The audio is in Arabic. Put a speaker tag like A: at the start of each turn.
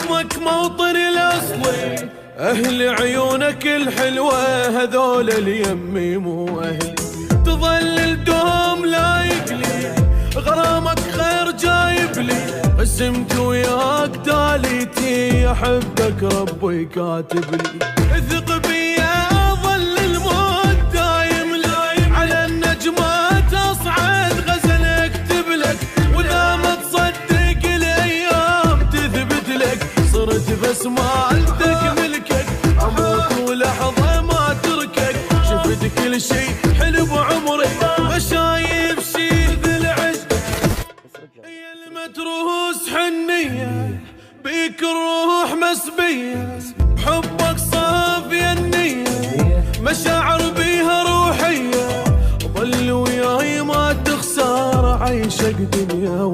A: باسمك موطني الاصلي، اهل عيونك الحلوه هذول اليمي مو اهلي، تظل الدوم لايق لي غرامك خير جايب لي، قسمت وياك تاليتي احبك ربي كاتب لي، اثق بي اظل الموت دايم لايم على النجمات اصعد غزل اكتب لك، واذا ما تصدق الايام تثبت لك، صرت بس مالتك ملكك اموت ولحظه ما تركك، شفت كل شي حلو بعمري ما شايف شي ذي العشق، يا المتروس حنيه بيك الروح مسبيه، بحبك صافيه النيه مشاعر بيها روحيه، ظل وياي ما تخسر عيشك دنيا